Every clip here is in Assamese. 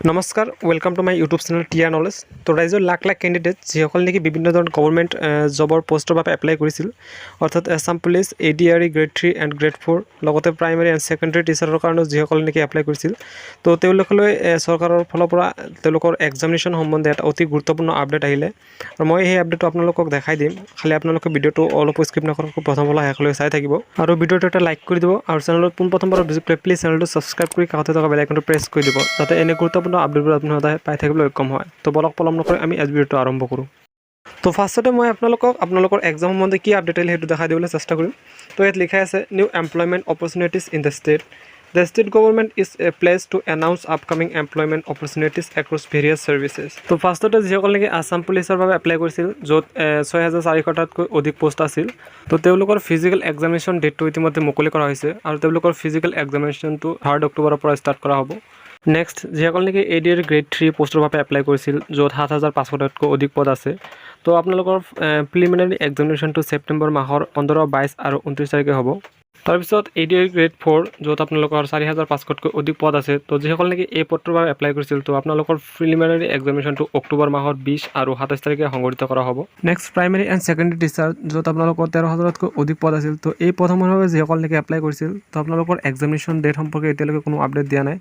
নমস্কাৰ welcome to my YouTube channel tier knowledge. তো ৰাইজৰ লাখ লাখ কেণ্ডিডেট যিসকল নেকি বিভিন্ন ধৰণৰ গভৰ্ণমেণ্ট জবৰ পোষ্টৰ বাবে এপ্লাই কৰিছিল, অৰ্থাৎ Assam police, ADRE grade 3 and grade 4 লগতে প্ৰাইমেৰী এণ্ড ছেকেণ্ডেৰী টিচাৰৰ কাৰণেও যিসকল নেকি এপ্লাই কৰিছিল, তো তেওঁলোকলৈ চৰকাৰৰ ফালৰ পৰা তেওঁলোকৰ এক্সামিনেশ্যন সম্বন্ধে এটা অতি গুৰুত্বপূৰ্ণ আপডেট আহিলে আৰু মই সেই আপডেটটো আপোনালোকক দেখাই দিম। খালি আপোনালোকে ভিডিঅ'টো অলপ স্কিপ নকৰাকৈ প্ৰথমলৈ শেষলৈ চাই থাকিব আৰু ভিডিঅ'টো এটা লাইক কৰি দিব আৰু চেনেলত পোনপ্ৰথমবাৰ ভিজিট কৰি প্লিজ চেনেলটো ছাবস্ক্ৰাইব কৰি কাষতে থকা বেল আইকনটো প্ৰেছ কৰি দিব, যাতে এনে গুৰুত্বপূৰ্ণ আপডেটবোৰ আপুনি সদায় পাই থাকিবলৈ সক্ষম হয়। তো বলক পলম নকৰি আমি আজি ভিডিঅ'টো আৰম্ভ কৰোঁ। তো ফাৰ্ষ্টতে মই আপোনালোকৰ এক্সাম সম্বন্ধে কি আপডেট আহিলে সেইটো দেখাই দিবলৈ চেষ্টা কৰিম। তো ইয়াত লিখা আছে new employment opportunities in the state. The state government is placed to announce upcoming employment opportunities across various services. তো ফাৰ্ষ্টতে যিসকল নেকি আছাম পুলিচৰ বাবে এপ্লাই কৰিছিল, য'ত 6400টাতকৈ অধিক পোষ্ট আছিল, তো তেওঁলোকৰ ফিজিকেল এক্সামিনেশ্যন ডেটটো ইতিমধ্যে মুকলি কৰা হৈছে আৰু তেওঁলোকৰ ফিজিকেল এক্সামিনেশ্যনটো 3 অক্টোবৰৰ পৰা ষ্টাৰ্ট কৰা হ'ব। নেক্সট যিসকল নেকি ADRE গ্ৰেড 3 পোষ্টৰ বাবে এপ্লাই কৰিছিল, য'ত 7500টাতকৈ অধিক পদ আছে, তো আপোনালোকৰ প্ৰিলিমিনাৰী এক্সামিনেশ্যনটো ছেপ্টেম্বৰ মাহৰ 15, 22 আৰু 29 তাৰিখে হ'ব। তাৰপিছত ADRE গ্ৰেড 4, য'ত আপোনালোকৰ 4500তকৈ অধিক পদ আছে, তো যিসকল নেকি এই পদটোৰ বাবে এপ্লাই কৰিছিল, তো আপোনালোকৰ প্ৰিলিমিনাৰী এক্সামিনেশ্যনটো অক্টোবৰ মাহৰ 20 আৰু 27 তাৰিখে সংঘটিত কৰা হ'ব। Next primary and secondary teacher, য'ত আপোনালোকৰ 13,000তকৈ অধিক পদ আছিল, তো এই পদসমূহৰ বাবে যিসকল নেকি এপ্লাই কৰিছিল, তো আপোনালোকৰ এক্সামিনেশ্যন ডেট সম্পৰ্কে এতিয়ালৈকে কোনো আপডেট দিয়া নাই।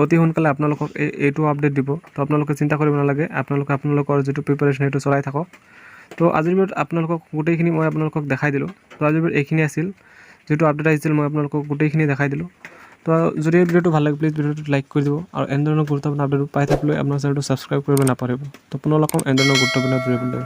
অতি সোনকালে আপোনালোকক এইটো আপডেট দিব, তো আপোনালোকে চিন্তা কৰিব নালাগে, আপোনালোকৰ যিটো প্ৰিপাৰেশ্যন সেইটো চলাই থাকক। তো আজিৰ ভিডিঅ'ত আপোনালোকক গোটেইখিনি মই আপোনালোকক দেখাই দিলোঁ। তো আজিৰ ভিডিঅ'ত এইখিনি আছিল, যিটো আপডেট আহিছিল মই আপোনালোকক গোটেইখিনি দেখাই দিলোঁ। তো যদি এই ভিডিঅ'টো ভাল লাগে প্লিজ ভিডিঅ'টো লাইক কৰি দিব আৰু এনেধৰণৰ গুৰুত্বপূৰ্ণ আপডেট পাই থাকিবলৈ আপোনাৰ চেনেলটো ছাবস্ক্ৰাইব কৰিবলৈ নাপাহৰিব। তো পুনৰ লগ পাম এনেধৰণৰ গুৰুত্বপূৰ্ণ ভিডিঅ'লৈ।